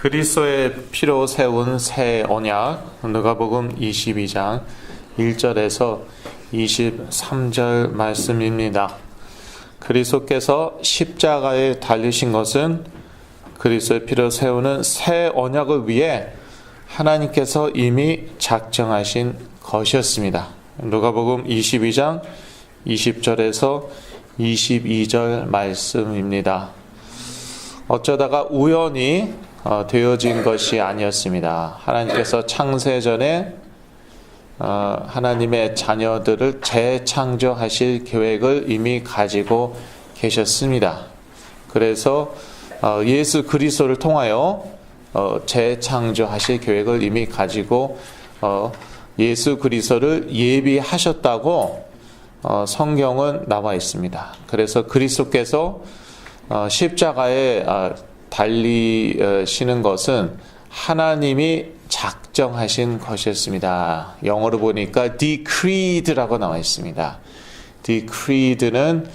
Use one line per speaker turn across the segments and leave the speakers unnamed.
그리스도의 피로 세운 새 언약, 누가복음 22장 1절에서 23절 말씀입니다. 그리스도께서 십자가에 달리신 것은 그리스도의 피로 세우는 새 언약을 위해 하나님께서 이미 작정하신 것이었습니다. 누가복음 22장 20절에서 22절 말씀입니다. 어쩌다가 우연히 되어진 것이 아니었습니다. 하나님께서 창세전에 하나님의 자녀들을 재창조하실 계획을 이미 가지고 계셨습니다. 그래서 예수 그리스도를 통하여 재창조하실 계획을 이미 가지고 예수 그리스도를 예비하셨다고 성경은 나와 있습니다. 그래서 그리스도께서 십자가에 달리시는 것은 하나님이 작정하신 것이었습니다. 영어로 보니까 decreed라고 나와 있습니다. decreed는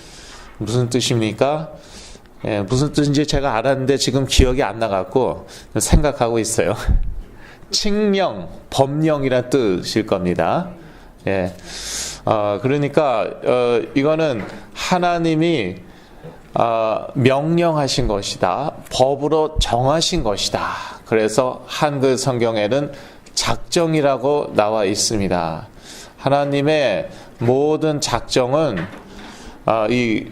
무슨 뜻입니까? 무슨 뜻인지 제가 알았는데 지금 기억이 안 나갖고 생각하고 있어요. 칙령, 법령이란 뜻일 겁니다. 그러니까 이거는 하나님이 명령하신 것이다. 법으로 정하신 것이다. 그래서 한글 성경에는 작정이라고 나와 있습니다. 하나님의 모든 작정은 이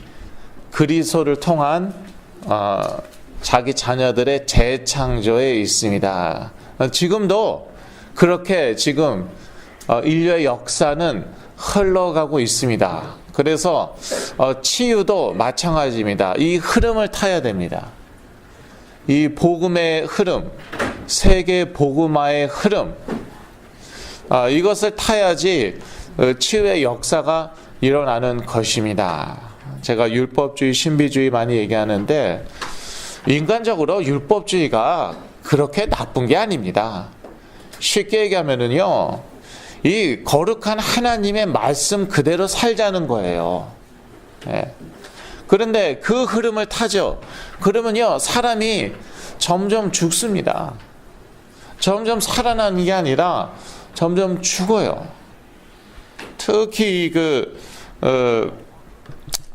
그리스도를 통한 자기 자녀들의 재창조에 있습니다. 지금도 그렇게 지금 인류의 역사는 흘러가고 있습니다. 그래서 치유도 마찬가지입니다. 이 흐름을 타야 됩니다. 이 복음의 흐름, 세계 복음화의 흐름, 이것을 타야지 치유의 역사가 일어나는 것입니다. 제가 율법주의, 신비주의 많이 얘기하는데 인간적으로 율법주의가 그렇게 나쁜 게 아닙니다. 쉽게 얘기하면은요, 이 거룩한 하나님의 말씀 그대로 살자는 거예요. 그런데 그 흐름을 타죠. 그러면요, 사람이 점점 죽습니다. 점점 살아나는 게 아니라 점점 죽어요. 특히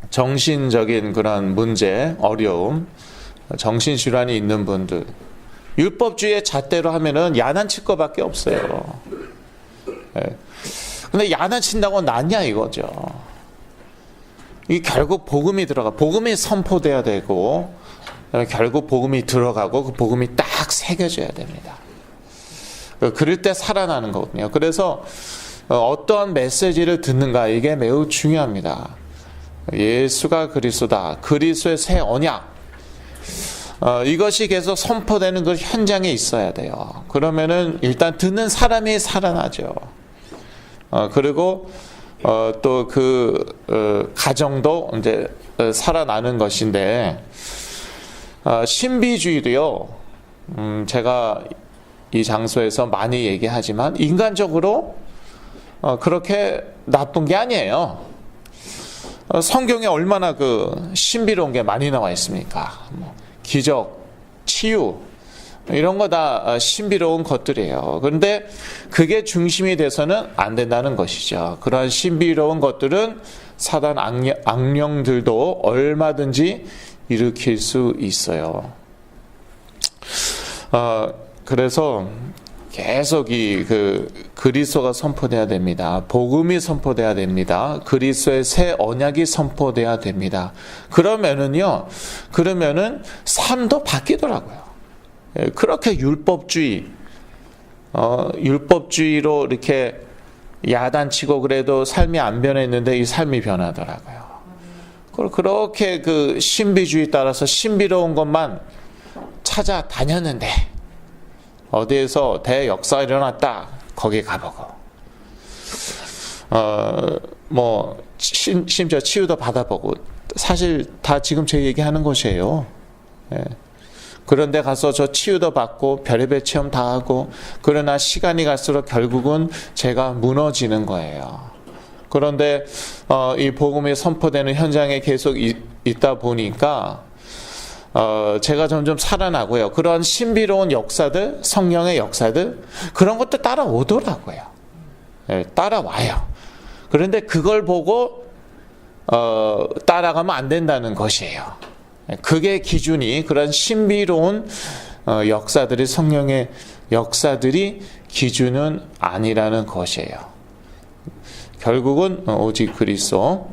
정신적인 그런 문제, 어려움, 정신질환이 있는 분들, 율법주의의 잣대로 하면은 야단칠 것밖에 없어요. 근데 야단친다고 낫냐 이거죠. 이 결국 복음이 들어가, 복음이 선포돼야 되고, 결국 복음이 들어가고 그 복음이 딱 새겨져야 됩니다. 그럴 때 살아나는 거거든요. 그래서 어떠한 메시지를 듣는가, 이게 매우 중요합니다. 예수가 그리스도다, 그리스도의 새 언약, 이것이 계속 선포되는 그 현장에 있어야 돼요. 그러면은 일단 듣는 사람이 살아나죠. 그리고 또 가정도 이제 살아나는 것인데, 신비주의도요, 제가 이 장소에서 많이 얘기하지만 인간적으로 그렇게 나쁜 게 아니에요. 성경에 얼마나 신비로운 게 많이 나와 있습니까? 기적, 치유, 이런 거 다 신비로운 것들이에요. 그런데 그게 중심이 돼서는 안 된다는 것이죠. 그러한 신비로운 것들은 사단 악령들도 얼마든지 일으킬 수 있어요. 그래서 계속 그리스도가 선포돼야 됩니다. 복음이 선포돼야 됩니다. 그리스도의 새 언약이 선포돼야 됩니다. 그러면은 삶도 바뀌더라고요. 그렇게 율법주의로 이렇게 야단치고 그래도 삶이 안 변했는데 이 삶이 변하더라고요. 그렇게 신비주의 따라서 신비로운 것만 찾아다녔는데 어디에서 대역사가 일어났다, 거기 가보고 심지어 치유도 받아보고, 사실 다 지금 제 얘기하는 것이에요. 그런데 가서 저 치유도 받고 별의별 체험 다 하고, 그러나 시간이 갈수록 결국은 제가 무너지는 거예요. 그런데 이 복음이 선포되는 현장에 계속 있다 보니까 제가 점점 살아나고요. 그런 신비로운 역사들, 성령의 역사들, 그런 것도 따라오더라고요. 예, 따라와요. 그런데 그걸 보고 따라가면 안 된다는 것이에요. 그게 기준이, 그런 신비로운 역사들이, 성령의 역사들이 기준은 아니라는 것이에요. 결국은 오직 그리스도,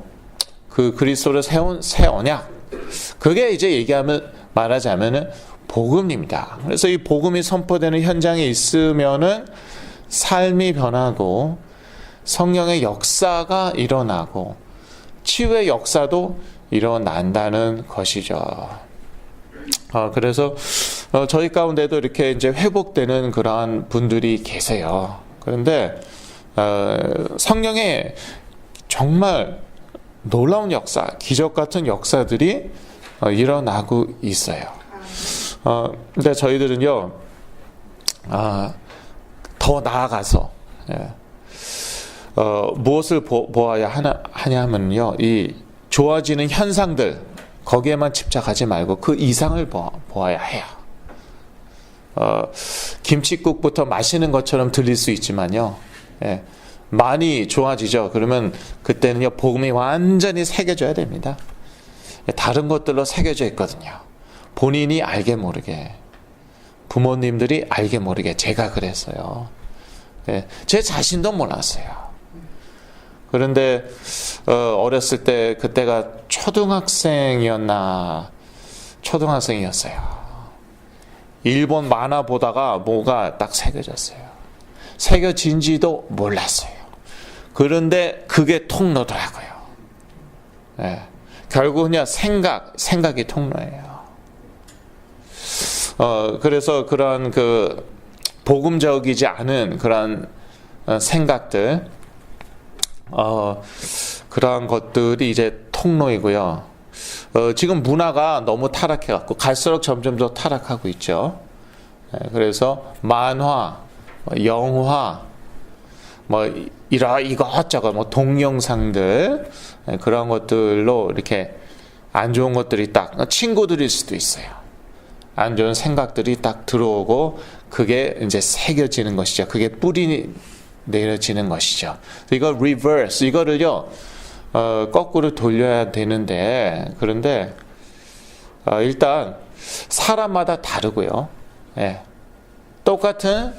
그 그리스도를 세운 새 언약, 그게 이제 말하자면은 복음입니다. 그래서 이 복음이 선포되는 현장에 있으면은 삶이 변하고 성령의 역사가 일어나고 치유의 역사도 일어난다는 것이죠. 그래서 저희 가운데도 이렇게 이제 회복되는 그러한 분들이 계세요. 그런데 성령의 정말 놀라운 역사, 기적 같은 역사들이 일어나고 있어요. 근데 저희들은요, 더 나아가서 무엇을 보아야 하냐면요, 이 좋아지는 현상들, 거기에만 집착하지 말고 그 이상을 보아야 해요. 김칫국부터 마시는 것처럼 들릴 수 있지만요, 많이 좋아지죠. 그러면 그때는요, 복음이 완전히 새겨져야 됩니다. 다른 것들로 새겨져 있거든요. 본인이 알게 모르게, 부모님들이 알게 모르게. 제가 그랬어요. 제 자신도 몰랐어요. 그런데 어렸을 때, 그때가 초등학생이었어요. 일본 만화 보다가 뭐가 딱 새겨졌어요. 새겨진지도 몰랐어요. 그런데 그게 통로더라고요. 결국은요, 생각이 통로예요. 그래서 그런 복음적이지 않은 그런 생각들, 그러한 것들이 이제 통로이고요. 지금 문화가 너무 타락해갖고 갈수록 점점 더 타락하고 있죠. 그래서 만화, 영화, 이것저것 동영상들, 그런 것들로 이렇게 안 좋은 것들이 딱, 친구들일 수도 있어요. 안 좋은 생각들이 딱 들어오고 그게 이제 새겨지는 것이죠. 그게 뿌리 내려지는 것이죠. 이거 reverse, 이거를요, 거꾸로 돌려야 되는데, 그런데 일단 사람마다 다르고요. 똑같은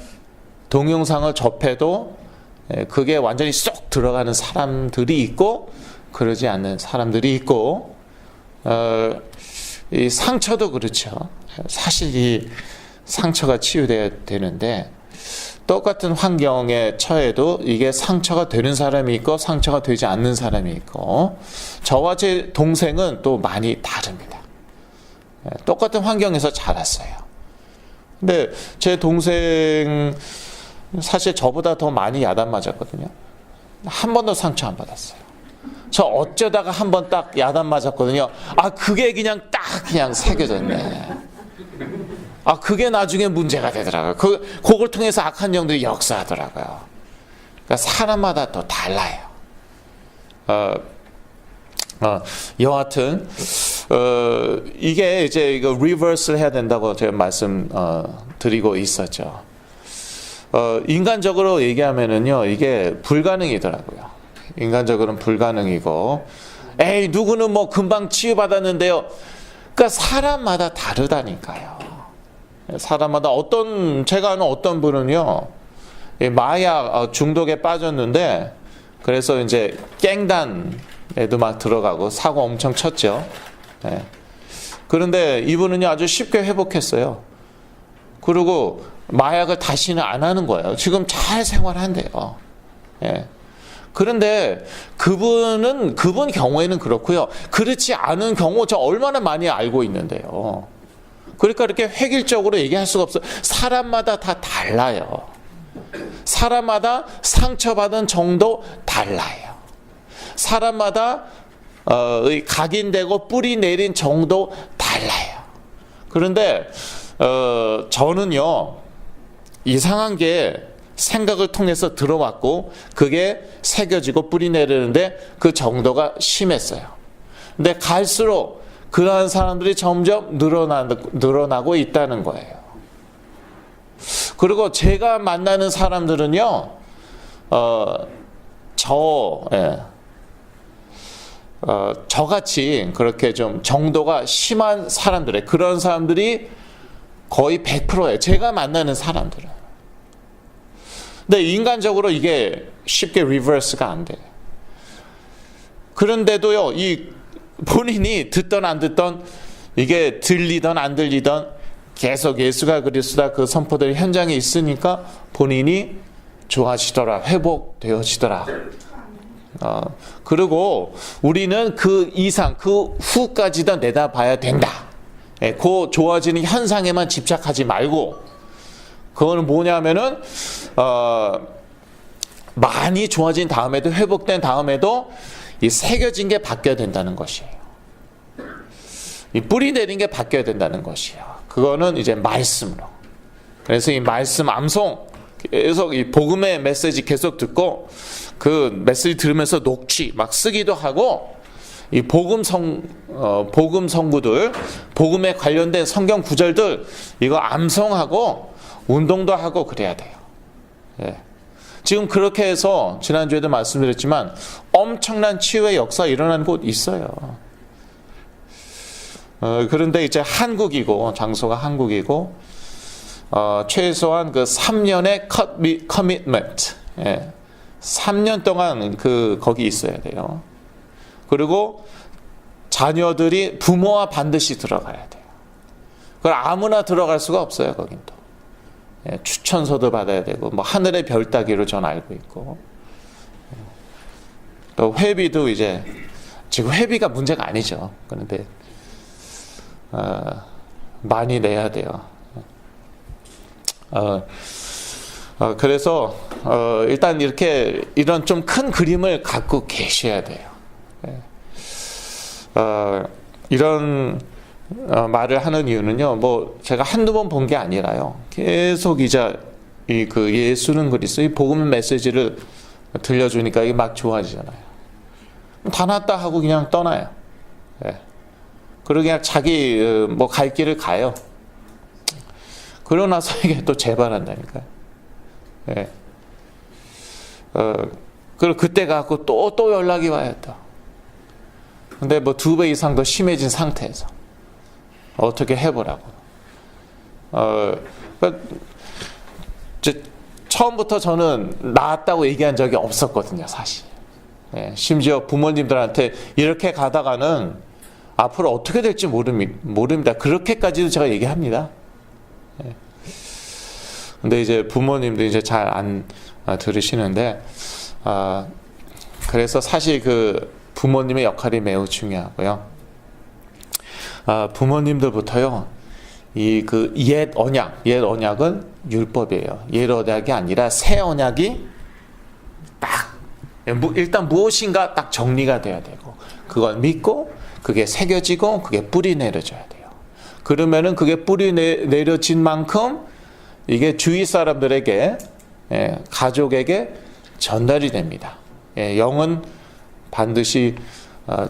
동영상을 접해도 그게 완전히 쏙 들어가는 사람들이 있고 그러지 않는 사람들이 있고, 이 상처도 그렇죠. 사실 이 상처가 치유돼야 되는데 똑같은 환경에 처해도 이게 상처가 되는 사람이 있고 상처가 되지 않는 사람이 있고, 저와 제 동생은 또 많이 다릅니다. 똑같은 환경에서 자랐어요. 근데 제 동생 사실 저보다 더 많이 야단 맞았거든요. 한 번도 상처 안 받았어요. 저 어쩌다가 한 번 딱 야단 맞았거든요. 그게 그냥 새겨졌네. 그게 나중에 문제가 되더라고요. 그걸 통해서 악한 영들이 역사하더라고요. 그러니까 사람마다 또 달라요. 여하튼 이게 이제 이거 리버스를 해야 된다고 제가 말씀 드리고 있었죠. 인간적으로 얘기하면은요, 이게 불가능이더라고요. 인간적으로는 불가능이고, 누구는 뭐 금방 치유받았는데요. 그러니까 사람마다 다르다니까요. 사람마다 제가 아는 어떤 분은요, 마약 중독에 빠졌는데, 그래서 이제 깽단에도 막 들어가고 사고 엄청 쳤죠. 그런데 이분은요, 아주 쉽게 회복했어요. 그리고 마약을 다시는 안 하는 거예요. 지금 잘 생활한대요. 그런데 그분 경우에는 그렇고요. 그렇지 않은 경우 저 얼마나 많이 알고 있는데요. 그러니까 이렇게 획일적으로 얘기할 수가 없어요. 사람마다 다 달라요. 사람마다 상처받은 정도 달라요. 사람마다 각인되고 뿌리 내린 정도 달라요. 그런데 저는요, 이상한 게 생각을 통해서 들어왔고 그게 새겨지고 뿌리 내리는데 그 정도가 심했어요. 근데 갈수록 그러한 사람들이 점점 늘어나고 있다는 거예요. 그리고 제가 만나는 사람들은요, 저같이 그렇게 좀 정도가 심한 사람들의 그런 사람들이 거의 100%예요. 제가 만나는 사람들은. 근데 인간적으로 이게 쉽게 리버스가 안 돼요. 그런데도요, 이 본인이 듣던 안 듣던, 이게 들리던 안 들리던 계속 예수가 그리스도다 그 선포들이 현장에 있으니까 본인이 좋아지더라, 회복되어지더라. 그리고 우리는 그 이상, 그 후까지도 내다봐야 된다. 그 좋아지는 현상에만 집착하지 말고, 그거는 뭐냐면은 많이 좋아진 다음에도, 회복된 다음에도 이 새겨진 게 바뀌어야 된다는 것이에요. 이 뿌리 내린 게 바뀌어야 된다는 것이에요. 그거는 이제 말씀으로. 그래서 이 말씀 암송, 계속 이 복음의 메시지 계속 듣고, 그 메시지 들으면서 녹취 막 쓰기도 하고, 이 복음 성구들, 복음에 관련된 성경 구절들 이거 암송하고 운동도 하고 그래야 돼요. 예. 지금 그렇게 해서 지난주에도 말씀드렸지만 엄청난 치유의 역사 일어나는 곳 있어요. 그런데 이제 한국이고, 장소가 한국이고, 최소한 그 3년의 커미트먼트, 3년 동안 거기 있어야 돼요. 그리고 자녀들이, 부모와 반드시 들어가야 돼요. 그걸 아무나 들어갈 수가 없어요. 거긴 또 추천서도 받아야 되고, 뭐 하늘의 별 따기로 전 알고 있고, 또 회비도 이제, 지금 회비가 문제가 아니죠. 그런데 많이 내야 돼요. 그래서 일단 이런 좀 큰 그림을 갖고 계셔야 돼요. 이런 말을 하는 이유는요, 뭐 제가 한두 번 본 게 아니라요, 계속 그 예수는 그리스도, 이 복음 메시지를 들려주니까 이게 막 좋아지잖아요. 다 낫다 하고 그냥 떠나요. 그리고 그냥 자기 뭐 갈 길을 가요. 그러고 나서 이게 또 재발한다니까요. 그리고 그때 가고 또 연락이 와요, 또. 근데 뭐 2배 이상 더 심해진 상태에서 어떻게 해보라고. 처음부터 저는 나았다고 얘기한 적이 없었거든요, 사실. 심지어 부모님들한테 이렇게 가다가는 앞으로 어떻게 될지 모릅니다. 그렇게까지도 제가 얘기합니다. 근데 이제 부모님도 이제 잘 안 들으시는데, 그래서 사실 그 부모님의 역할이 매우 중요하고요. 부모님들부터요, 옛 언약은 율법이에요. 옛 언약이 아니라 새 언약이 딱, 일단 무엇인가 딱 정리가 돼야 되고, 그걸 믿고, 그게 새겨지고, 그게 뿌리 내려져야 돼요. 그러면은 그게 뿌리 내려진 만큼, 이게 주위 사람들에게, 가족에게 전달이 됩니다. 영은 반드시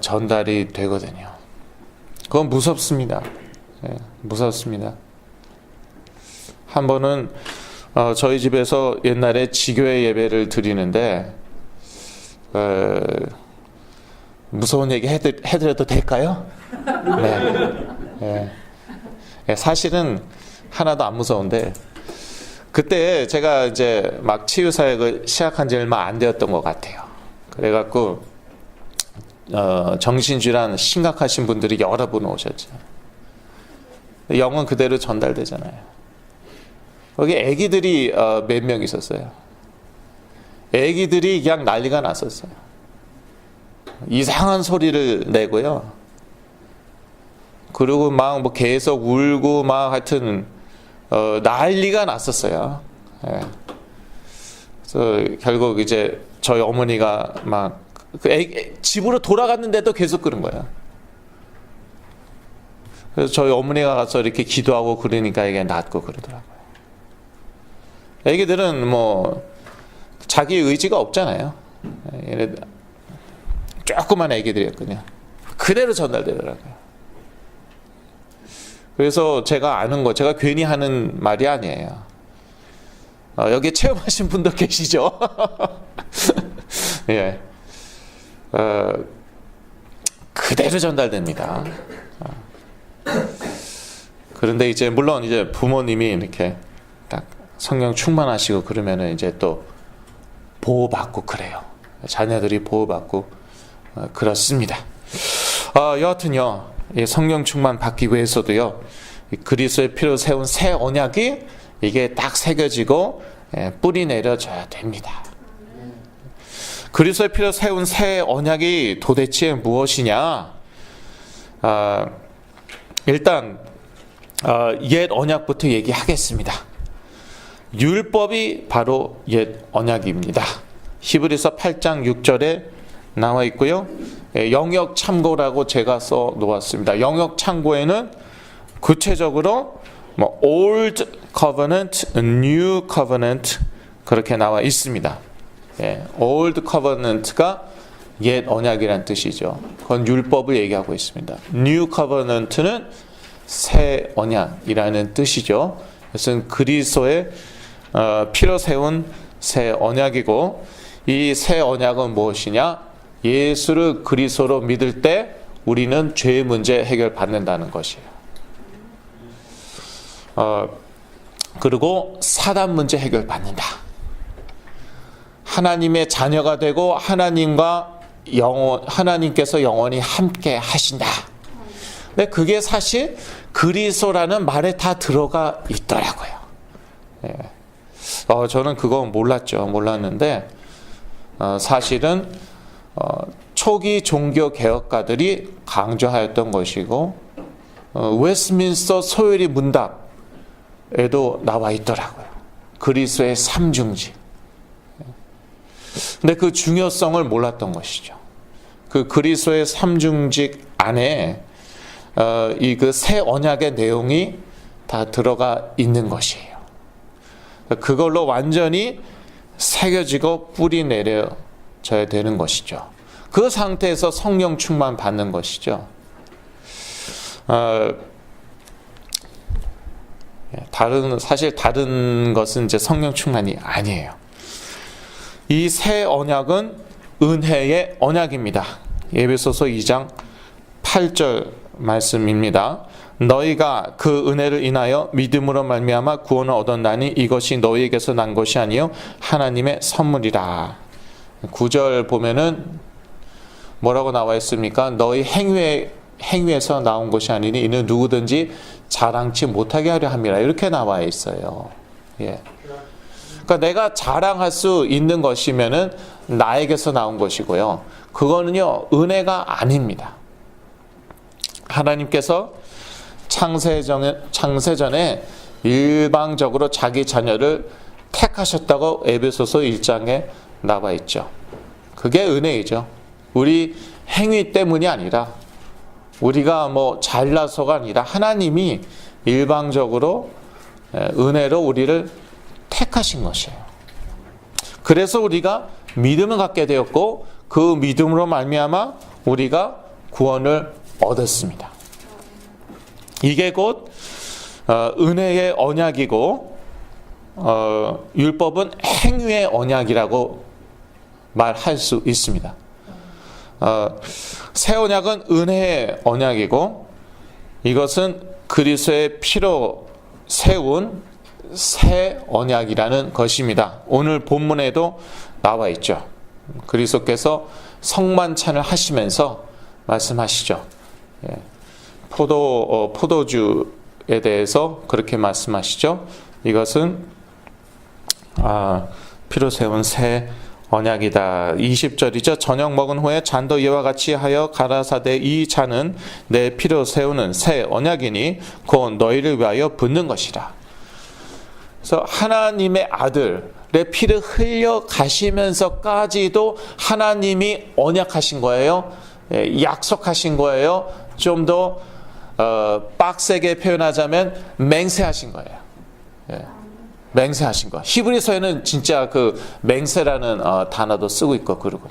전달이 되거든요. 그건 무섭습니다. 무섭습니다. 한 번은 저희 집에서 옛날에 지교회 예배를 드리는데, 무서운 얘기 해드려도 될까요? 네. 사실은 하나도 안 무서운데, 그때 제가 이제 막 치유사역을 시작한 지 얼마 안 되었던 것 같아요. 그래갖고 정신질환 심각하신 분들이 여러 분 오셨죠. 영은 그대로 전달되잖아요. 거기 애기들이 몇 명 있었어요. 애기들이 그냥 난리가 났었어요. 이상한 소리를 내고요. 그리고 막 뭐 계속 울고 막 하여튼 난리가 났었어요. 그래서 결국 이제 저희 어머니가 막 집으로 돌아갔는데도 계속 그런 거예요. 그래서 저희 어머니가 가서 이렇게 기도하고 그러니까 이게 낫고 그러더라고요. 애기들은 뭐 자기 의지가 없잖아요. 조그만 애기들이었거든요. 그대로 전달되더라고요. 그래서 제가 아는 거, 제가 괜히 하는 말이 아니에요. 여기 체험하신 분도 계시죠? 예. 그대로 전달됩니다. 그런데 이제 물론 이제 부모님이 이렇게 딱 성령 충만하시고 그러면은 이제 또 보호받고 그래요. 자녀들이 보호받고 그렇습니다. 여하튼요, 성령 충만 받기 위해서도요, 그리스도의 피로 세운 새 언약이 이게 딱 새겨지고 뿌리 내려져야 됩니다. 그리스도의 피로 세운 새 언약이 도대체 무엇이냐? 일단 옛 언약부터 얘기하겠습니다. 율법이 바로 옛 언약입니다. 히브리서 8장 6절에 나와 있고요. 영역 참고라고 제가 써 놓았습니다. 영역 참고에는 구체적으로 Old Covenant, New Covenant 그렇게 나와 있습니다. Old Covenant가 옛 언약이란 뜻이죠. 그건 율법을 얘기하고 있습니다. New Covenant는 새 언약이라는 뜻이죠. 그것은 그리스도의 피로 세운 새 언약이고, 이 새 언약은 무엇이냐? 예수를 그리스도로 믿을 때 우리는 죄의 문제 해결받는다는 것이에요. 그리고 사단 문제 해결받는다. 하나님의 자녀가 되고 하나님께서 영원히 함께 하신다. 근데 그게 사실 그리스도라는 말에 다 들어가 있더라고요. 저는 그거 몰랐는데 사실은 초기 종교 개혁가들이 강조하였던 것이고, 웨스트민스터 소요리 문답에도 나와 있더라고요. 그리스도의 삼중직. 근데 그 중요성을 몰랐던 것이죠. 그 그리스도의 삼중직 안에 이 그 새 언약의 내용이 다 들어가 있는 것이에요. 그걸로 완전히 새겨지고 뿌리 내려져야 되는 것이죠. 그 상태에서 성령 충만 받는 것이죠. 사실 다른 것은 이제 성령 충만이 아니에요. 이 새 언약은 은혜의 언약입니다. 에베소서 2장 8절 말씀입니다. 너희가 그 은혜를 인하여 믿음으로 말미암아 구원을 얻었나니 이것이 너희에게서 난 것이 아니요 하나님의 선물이라. 9절 보면은 뭐라고 나와 있습니까? 너희 행위에서 나온 것이 아니니 이는 누구든지 자랑치 못하게 하려 함이라. 이렇게 나와 있어요. 그러니까 내가 자랑할 수 있는 것이면은 나에게서 나온 것이고요. 그거는요, 은혜가 아닙니다. 하나님께서 창세전에 일방적으로 자기 자녀를 택하셨다고 에베소서 1장에 나와 있죠. 그게 은혜이죠. 우리 행위 때문이 아니라, 우리가 잘나서가 아니라 하나님이 일방적으로 은혜로 우리를 택하신 것이에요. 그래서 우리가 믿음을 갖게 되었고, 그 믿음으로 말미암아 우리가 구원을 얻었습니다. 이게 곧 은혜의 언약이고, 율법은 행위의 언약이라고 말할 수 있습니다. 새 언약은 은혜의 언약이고, 이것은 그리스도의 피로 세운 새 언약이라는 것입니다. 오늘 본문에도 나와 있죠. 그리스도께서 성만찬을 하시면서 말씀하시죠. 포도주에 대해서 그렇게 말씀하시죠. 이것은 피로 세운 새 언약이다. 20절이죠. 저녁 먹은 후에 잔도 이와 같이 하여 가라사대 이 잔은 내 피로 세우는 새 언약이니 곧 너희를 위하여 붓는 것이라. 그래서 하나님의 아들의 피를 흘려 가시면서까지도 하나님이 언약하신 거예요. 약속하신 거예요. 좀 더 빡세게 표현하자면 맹세하신 거예요. 맹세하신 거. 히브리서에는 진짜 그 맹세라는 단어도 쓰고 있고 그러고,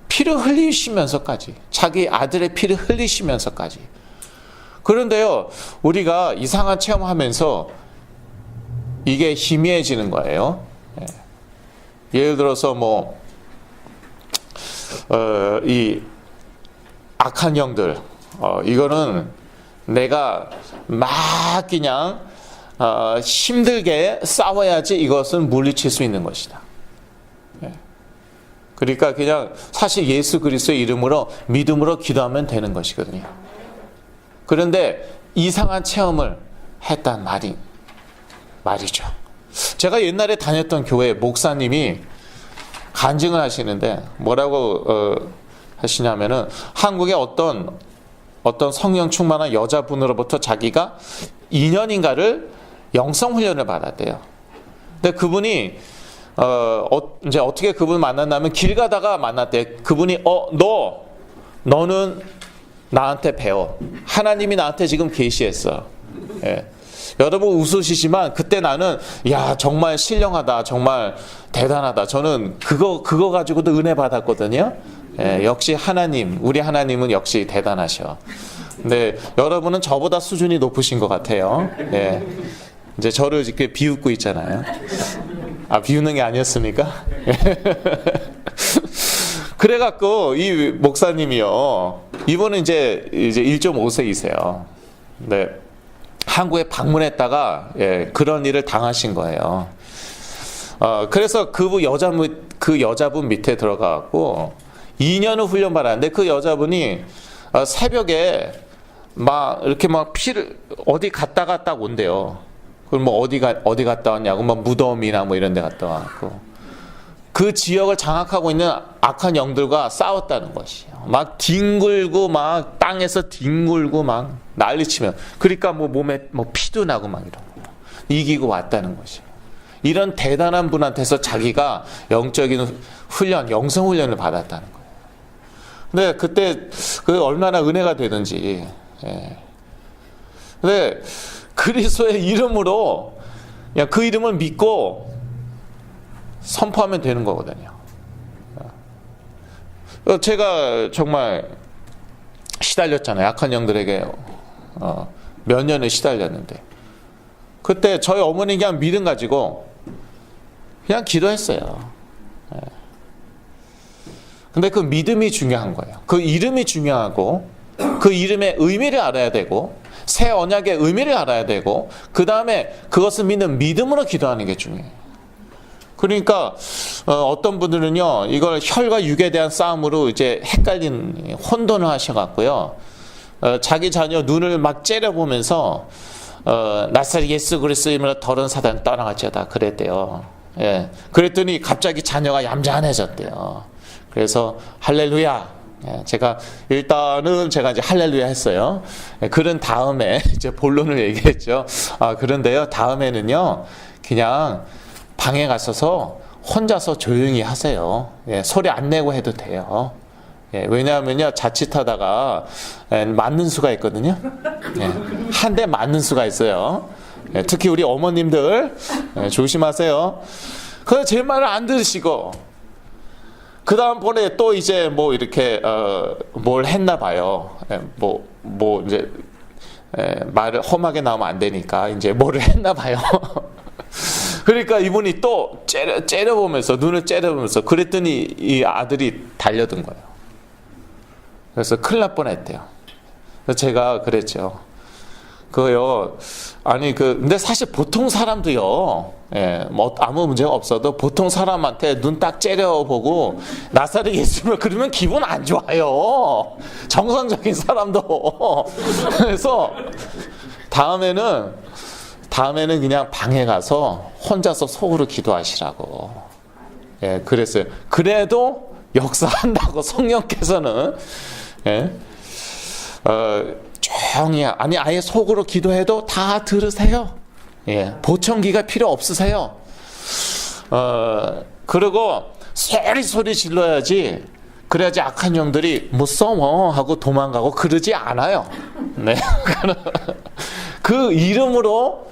피를 흘리시면서까지, 자기 아들의 피를 흘리시면서까지, 그런데요, 우리가 이상한 체험하면서 이게 희미해지는 거예요. 예를 들어서 이 악한 영들, 이거는 내가 막 그냥 힘들게 싸워야지 이것은 물리칠 수 있는 것이다. 그러니까 그냥 사실 예수 그리스도의 이름으로 믿음으로 기도하면 되는 것이거든요. 그런데 이상한 체험을 했단 말이죠. 제가 옛날에 다녔던 교회 목사님이 간증을 하시는데 뭐라고 하시냐면은 한국의 어떤 성령 충만한 여자분으로부터 자기가 2년인가를 영성 훈련을 받았대요. 근데 그분이 이제 어떻게 그분을 만났냐면 길 가다가 만났대. 그분이 너는 나한테 배워. 하나님이 나한테 지금 계시했어. 예. 여러분 웃으시지만 그때 나는 정말 신령하다, 정말 대단하다. 저는 그거 가지고도 은혜 받았거든요. 예, 역시 우리 하나님은 역시 대단하셔. 근데 여러분은 저보다 수준이 높으신 것 같아요. 예. 이제 저를 이렇게 비웃고 있잖아요. 비웃는 게 아니었습니까? 그래갖고 이 목사님이요, 이분은 이제 1.5세이세요. 네. 한국에 방문했다가 그런 일을 당하신 거예요. 그래서 그 여자분 밑에 들어가고 2년을 훈련받았는데 그 여자분이 새벽에 이렇게 피를 어디 갔다가 딱 온대요. 그럼 어디 갔다 왔냐고 무덤이나 이런 데 갔다 왔고, 그 지역을 장악하고 있는 악한 영들과 싸웠다는 것이에요. 뒹굴고 땅에서 뒹굴고 난리치면, 그러니까 몸에 피도 나고 이런 거 이기고 왔다는 것이에요. 이런 대단한 분한테서 자기가 영적인 훈련, 영성 훈련을 받았다는 거예요. 근데 그때 얼마나 은혜가 되든지. 근데 그리스도의 이름으로 그냥 그 이름을 믿고 선포하면 되는 거거든요. 제가 정말 시달렸잖아요. 악한 영들에게 몇 년을 시달렸는데, 그때 저희 어머니 그냥 믿음 가지고 그냥 기도했어요. 근데 그 믿음이 중요한 거예요. 그 이름이 중요하고, 그 이름의 의미를 알아야 되고, 새 언약의 의미를 알아야 되고, 그 다음에 그것을 믿는 믿음으로 기도하는 게 중요해요. 그러니까 어떤 분들은요, 이걸 혈과 육에 대한 싸움으로 이제 헷갈린 혼돈을 하셔갖고요, 자기 자녀 눈을 째려보면서 나사렛 예수 그리스도의 이름으로 더러운 사단 떠나갈지어다 그랬대요. 예. 그랬더니 갑자기 자녀가 얌전해졌대요. 그래서 할렐루야. 제가 일단은 이제 할렐루야 했어요. 그런 다음에 이제 본론을 얘기했죠. 그런데요, 다음에는요, 그냥 방에 가셔서 혼자서 조용히 하세요. 소리 안 내고 해도 돼요. 왜냐하면요, 자칫하다가 맞는 수가 있거든요. 한 대 맞는 수가 있어요. 특히 우리 어머님들 조심하세요. 그래서 제 말을 안 들으시고, 그 다음번에 또 이제 이렇게 뭘 했나 봐요. 이제 말을 험하게 나오면 안 되니까 이제 뭐를 했나 봐요. 그러니까 이분이 또 째려보면서, 눈을 째려보면서, 그랬더니 이 아들이 달려든 거예요. 그래서 큰일 날 뻔했대요. 그래서 제가 그랬죠. 근데 사실 보통 사람도요, 아무 문제가 없어도 보통 사람한테 눈 딱 째려보고 나사렛 예수님을 그러면 기분 안 좋아요. 정상적인 사람도. 그래서 다음에는 그냥 방에 가서 혼자서 속으로 기도하시라고. 그랬어요. 그래도 역사한다고 성령께서는, 조용히, 아예 속으로 기도해도 다 들으세요. 보청기가 필요 없으세요. 그리고 소리 질러야지. 그래야지 악한 영들이 무서워 하고 도망가고 그러지 않아요. 네. 그 이름으로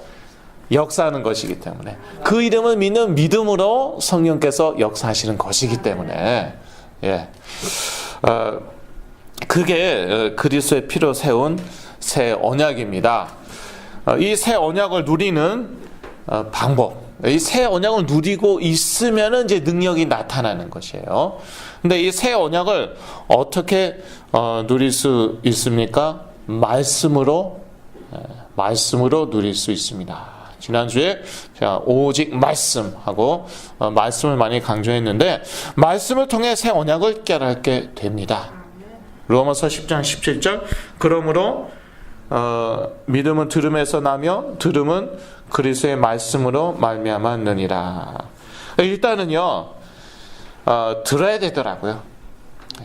역사하는 것이기 때문에, 그 이름을 믿는 믿음으로 성령께서 역사하시는 것이기 때문에, 그게 그리스도의 피로 세운 새 언약입니다. 이 새 언약을 누리는 방법, 이 새 언약을 누리고 있으면은 이제 능력이 나타나는 것이에요. 근데 이 새 언약을 어떻게 누릴 수 있습니까? 말씀으로 누릴 수 있습니다. 지난주에 제가 오직 말씀하고 말씀을 많이 강조했는데, 말씀을 통해 새 언약을 깨닫게 됩니다. 로마서 10장 17절, 그러므로 믿음은 들음에서 나며 들음은 그리스도의 말씀으로 말미암았느니라. 일단은요, 들어야 되더라고요.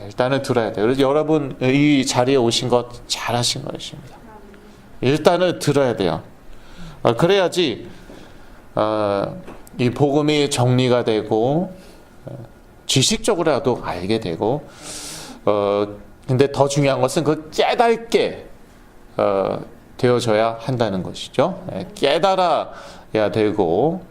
일단은 들어야 돼요. 그래서 여러분 이 자리에 오신 것 잘하신 것입니다. 일단은 들어야 돼요. 그래야지 이 복음이 정리가 되고 지식적으로라도 알게 되고, 근데 더 중요한 것은 그 깨닫게 되어져야 한다는 것이죠. 깨달아야 되고,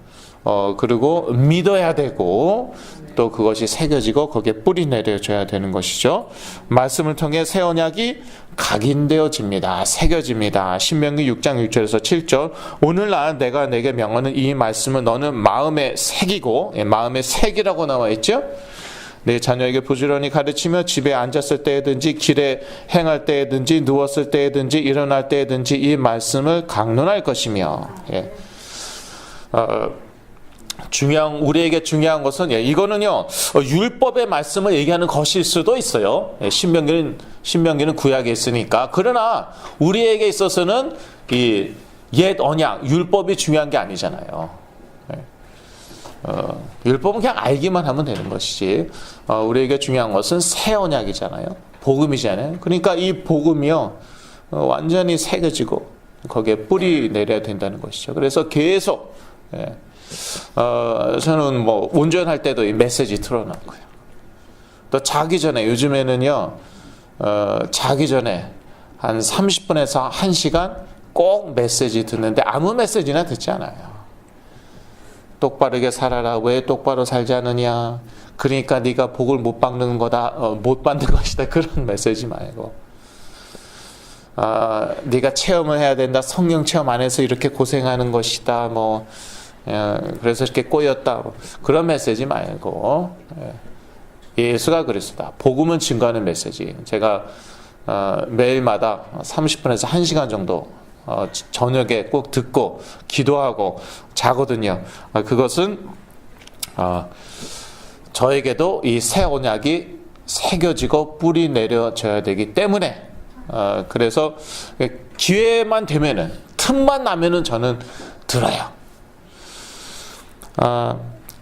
그리고 믿어야 되고, 또 그것이 새겨지고 거기에 뿌리 내려져야 되는 것이죠. 말씀을 통해 새 언약이 각인되어집니다. 새겨집니다. 신명기 6장 6절에서 7절, 오늘날 내가 내게 명하는 이 말씀을 너는 마음에 새기고, 마음에 새기라고 나와 있죠. 내 자녀에게 부지런히 가르치며 집에 앉았을 때든지 길에 행할 때든지 누웠을 때든지 일어날 때든지 이 말씀을 강론할 것이며. 우리에게 중요한 것은, 이거는요, 율법의 말씀을 얘기하는 것일 수도 있어요. 신명기는 구약에 있으니까. 그러나 우리에게 있어서는 이 옛 언약, 율법이 중요한 게 아니잖아요. 율법은 그냥 알기만 하면 되는 것이지, 우리에게 중요한 것은 새 언약이잖아요. 복음이잖아요. 그러니까 이 복음이요, 완전히 새겨지고 거기에 뿌리 내려야 된다는 것이죠. 그래서 계속, 저는 뭐 운전할 때도 이 메시지 틀어놓고요. 또 자기 전에, 요즘에는요, 자기 전에 한 30분에서 1시간 꼭 메시지 듣는데 아무 메시지나 듣지 않아요. 똑바르게 살아라. 왜 똑바로 살지 않느냐. 그러니까 네가 복을 못 받는 거다. 못 받는 것이다. 그런 메시지 말고, 네가 체험을 해야 된다. 성령 체험 안 해서 이렇게 고생하는 것이다. 그래서 이렇게 꼬였다. 그런 메시지 말고, 예수가 그리스도다. 복음은 증거하는 메시지. 제가 매일마다 30분에서 1시간 정도 저녁에 꼭 듣고 기도하고 자거든요. 그것은 저에게도 이 새 언약이 새겨지고 뿌리 내려져야 되기 때문에, 그래서 기회만 되면은, 틈만 나면은 저는 들어요.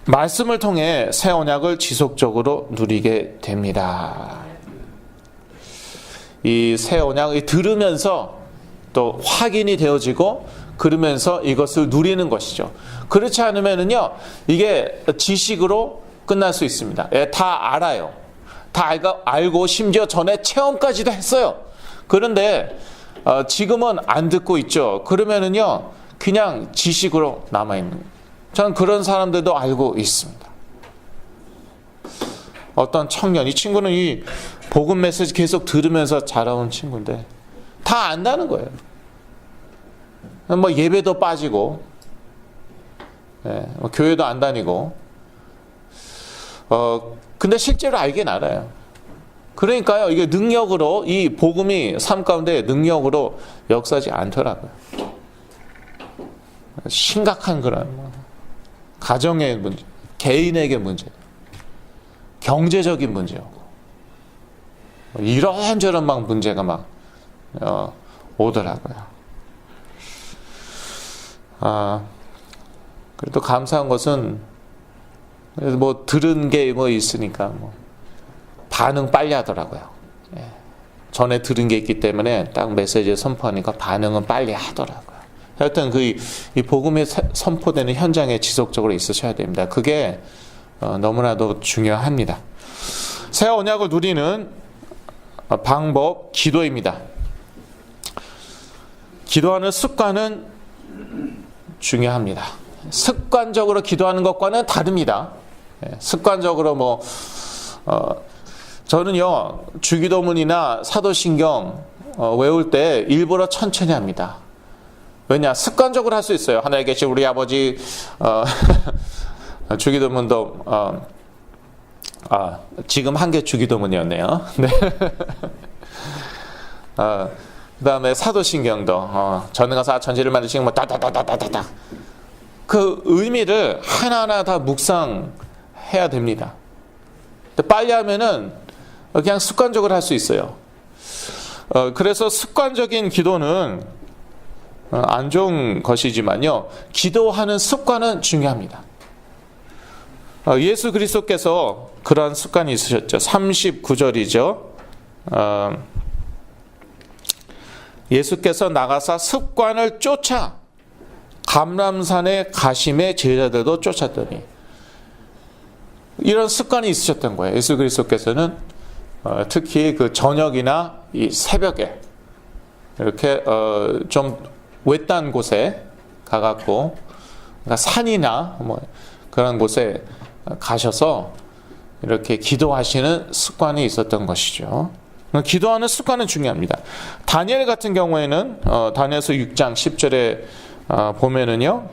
말씀을 통해 새 언약을 지속적으로 누리게 됩니다. 이 새 언약을 들으면서 또 확인이 되어지고, 그러면서 이것을 누리는 것이죠. 그렇지 않으면은요, 이게 지식으로 끝날 수 있습니다. 다 알아요. 다 알고 심지어 전에 체험까지도 했어요. 그런데 지금은 안 듣고 있죠. 그러면은요, 그냥 지식으로 남아있는 거예요. 저는 그런 사람들도 알고 있습니다. 어떤 청년, 이 친구는 이 복음 메시지 계속 들으면서 자라온 친구인데 다 안다는 거예요. 뭐 예배도 빠지고, 교회도 안 다니고, 근데 실제로 알긴 알아요. 그러니까요, 이게 능력으로, 이 복음이 삶 가운데 능력으로 역사하지 않더라고요. 심각한 그런 가정의 문제, 개인에게 문제, 경제적인 문제고, 이런저런 막 문제가 막 오더라고요. 그래도 감사한 것은, 그래서 뭐 들은 게 뭐 있으니까 뭐 반응 빨리 하더라고요. 전에 들은 게 있기 때문에 딱 메시지에 선포하니까 반응은 빨리 하더라고요. 하여튼 이 복음이 선포되는 현장에 지속적으로 있으셔야 됩니다. 그게 너무나도 중요합니다. 새 언약을 누리는 방법, 기도입니다. 기도하는 습관은 중요합니다. 습관적으로 기도하는 것과는 다릅니다. 습관적으로 저는요, 주기도문이나 사도신경 외울 때 일부러 천천히 합니다. 왜냐? 습관적으로 할 수 있어요. 하늘에 계신 우리 아버지, 주기도문도, 지금 한 개 주기도문이었네요. 네. 그 다음에 사도신경도, 전능하사 천지를 만드신 뭐, 따다다다다다다. 그 의미를 하나하나 다 묵상해야 됩니다. 근데 빨리 하면은 그냥 습관적으로 할 수 있어요. 그래서 습관적인 기도는 안 좋은 것이지만요, 기도하는 습관은 중요합니다. 예수 그리스도께서 그러한 습관이 있으셨죠. 39절이죠. 예수께서 나가사 습관을 쫓아 감람산에 가심에 제자들도 쫓았더니, 이런 습관이 있으셨던 거예요. 예수 그리스도께서는 특히 그 저녁이나 이 새벽에 이렇게 좀 외딴 곳에 가갖고, 그러니까 산이나 뭐 그런 곳에 가셔서 이렇게 기도하시는 습관이 있었던 것이죠. 기도하는 습관은 중요합니다. 다니엘 같은 경우에는 다니엘서 6장 10절에 보면은요,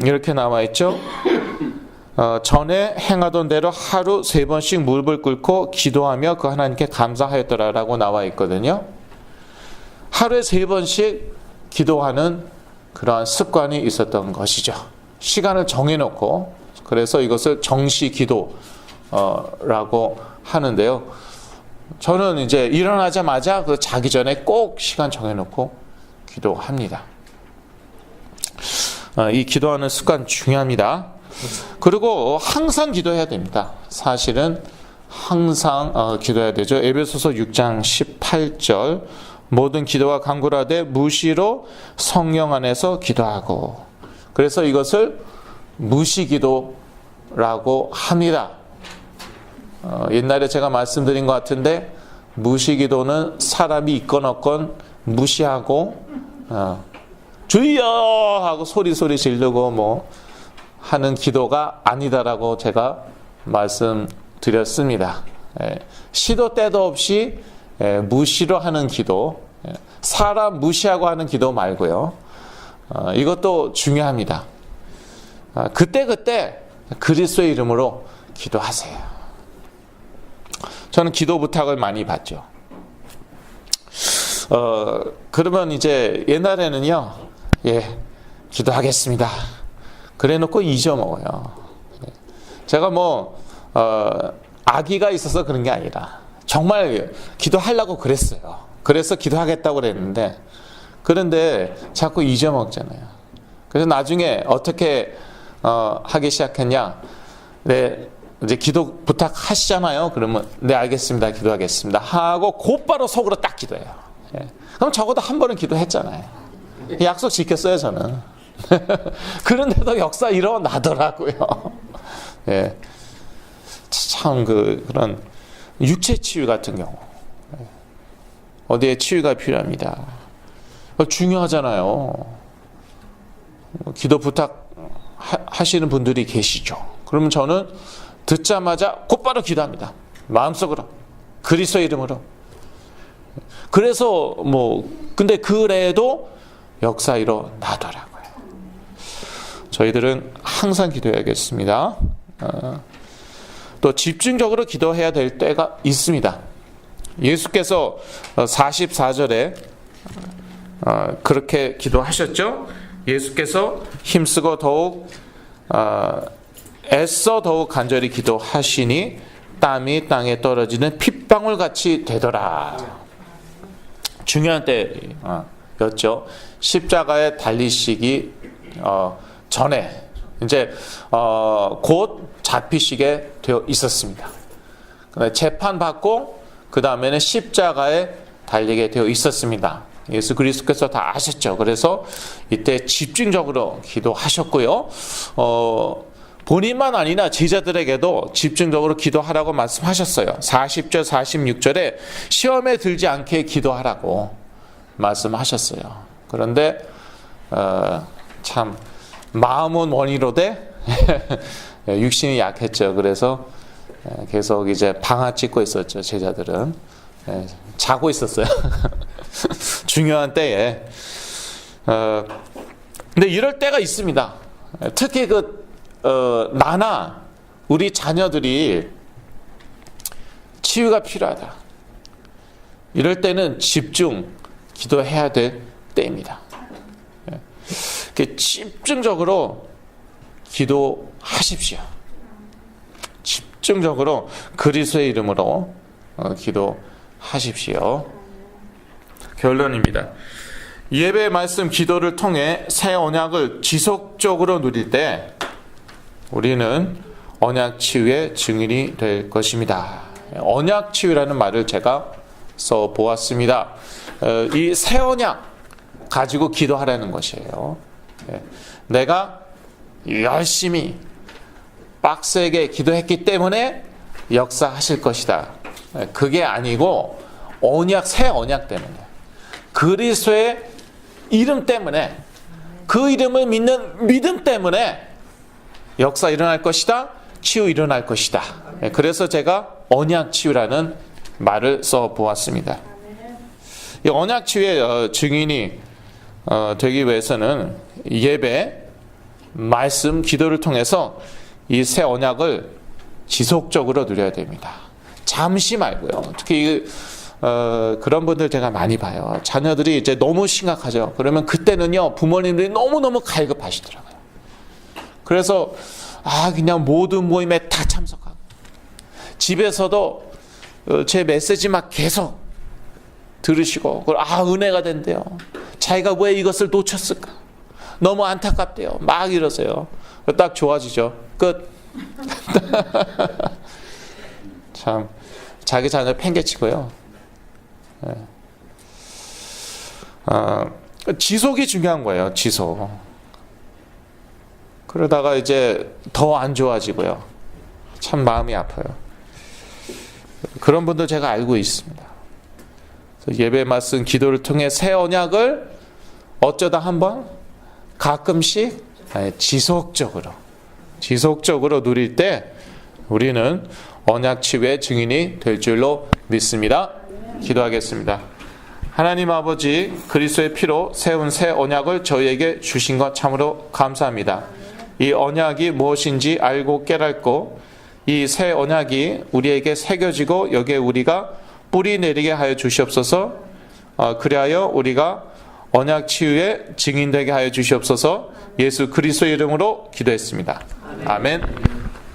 이렇게 나와 있죠. 전에 행하던 대로 하루 3번씩 무릎을 꿇고 기도하며 그 하나님께 감사하였더라라고 나와 있거든요. 하루에 3번씩 기도하는 그러한 습관이 있었던 것이죠. 시간을 정해놓고, 그래서 이것을 정시 기도라고 하는데요. 저는 이제 일어나자마자 그 자기 전에 꼭 시간 정해놓고 기도합니다. 이 기도하는 습관 중요합니다. 그리고 항상 기도해야 됩니다. 사실은 항상 기도해야 되죠. 에베소서 6장 18절, 모든 기도와 간구를 하되 무시로 성령 안에서 기도하고, 그래서 이것을 무시기도라고 합니다. 옛날에 제가 말씀드린 것 같은데, 무시기도는 사람이 있건 없건 무시하고 주여 하고 소리 지르고 뭐 하는 기도가 아니다라고 제가 말씀드렸습니다. 시도 때도 없이 무시로 하는 기도, 사람 무시하고 하는 기도 말고요. 이것도 중요합니다. 그때 그리스도의 이름으로 기도하세요. 저는 기도 부탁을 많이 받죠. 그러면 이제 옛날에는요, 기도하겠습니다. 그래 놓고 잊어먹어요. 제가 뭐 아기가 있어서 그런 게 아니라 정말 기도하려고 그랬어요. 그래서 기도하겠다고 그랬는데, 그런데 자꾸 잊어먹잖아요. 그래서 나중에 어떻게 하기 시작했냐? 이제 기도 부탁하시잖아요. 그러면 네, 알겠습니다, 기도하겠습니다 하고 곧바로 속으로 딱 기도해요. 그럼 적어도 한 번은 기도했잖아요. 약속 지켰어요, 저는. 그런데도 역사 일어나더라고요. 참 그런 육체 치유 같은 경우, 어디에 치유가 필요합니다. 중요하잖아요. 기도 부탁 하시는 분들이 계시죠. 그러면 저는 듣자마자 곧바로 기도합니다. 마음속으로, 그리스도의 이름으로. 그래서 근데 그래도 역사 일어나더라고요. 저희들은 항상 기도해야겠습니다. 또 집중적으로 기도해야 될 때가 있습니다. 예수께서 44절에 그렇게 기도하셨죠. 예수께서 힘쓰고 더욱 애써 더욱 간절히 기도하시니 땀이 땅에 떨어지는 핏방울 같이 되더라. 중요한 때였죠. 십자가에 달리시기 전에 이제 곧 잡히시게 되어 있었습니다. 재판 받고 그 다음에는 십자가에 달리게 되어 있었습니다. 예수 그리스도께서 다 아셨죠. 그래서 이때 집중적으로 기도하셨고요. 본인만 아니라 제자들에게도 집중적으로 기도하라고 말씀하셨어요. 40절, 46절에 시험에 들지 않게 기도하라고 말씀하셨어요. 그런데 참 마음은 원이로되 육신이 약했죠. 그래서 계속 이제 방아 찍고 있었죠, 제자들은. 자고 있었어요. 중요한 때에. 근데 이럴 때가 있습니다. 특히 나나 우리 자녀들이 치유가 필요하다. 이럴 때는 집중 기도해야 될 때입니다. 집중적으로 기도하십시오. 집중적으로 그리스도의 이름으로 기도하십시오. 결론입니다. 예배 말씀 기도를 통해 새 언약을 지속적으로 누릴 때 우리는 언약 치유의 증인이 될 것입니다. 언약 치유라는 말을 제가 써 보았습니다. 이 새 언약 가지고 기도하라는 것이에요. 내가 열심히 빡세게 기도했기 때문에 역사하실 것이다. 그게 아니고 새 언약 때문에 그리스도의 이름 때문에 그 이름을 믿는 믿음 때문에 역사 일어날 것이다. 치유 일어날 것이다. 그래서 제가 언약 치유라는 말을 써 보았습니다. 이 언약 치유의 증인이 되기 위해서는 예배, 말씀, 기도를 통해서 이 새 언약을 지속적으로 누려야 됩니다. 잠시 말고요. 특히 그런 분들 제가 많이 봐요. 자녀들이 이제 너무 심각하죠. 그러면 그때는요, 부모님들이 너무너무 갈급하시더라고요. 그래서 그냥 모든 모임에 다 참석하고 집에서도 제 메시지 막 계속 들으시고 은혜가 된대요. 자기가 왜 이것을 놓쳤을까? 너무 안타깝대요. 막 이러세요. 딱 좋아지죠. 끝. 참 자기 자녀 팽개치고요. 지속이 중요한 거예요. 지속. 그러다가 이제 더 안 좋아지고요. 참 마음이 아파요. 그런 분들 제가 알고 있습니다. 예배 말씀 기도를 통해 새 언약을 어쩌다 한번 가끔씩 지속적으로 누릴 때 우리는 언약 치유의 증인이 될 줄로 믿습니다. 기도하겠습니다. 하나님 아버지, 그리스도의 피로 세운 새 언약을 저희에게 주신 것 참으로 감사합니다. 이 언약이 무엇인지 알고 깨닫고 이 새 언약이 우리에게 새겨지고 여기에 우리가 뿌리 내리게 하여 주시옵소서. 그리하여 우리가 언약 치유의 증인되게 하여 주시옵소서. 예수 그리스도의 이름으로 기도했습니다. 아멘.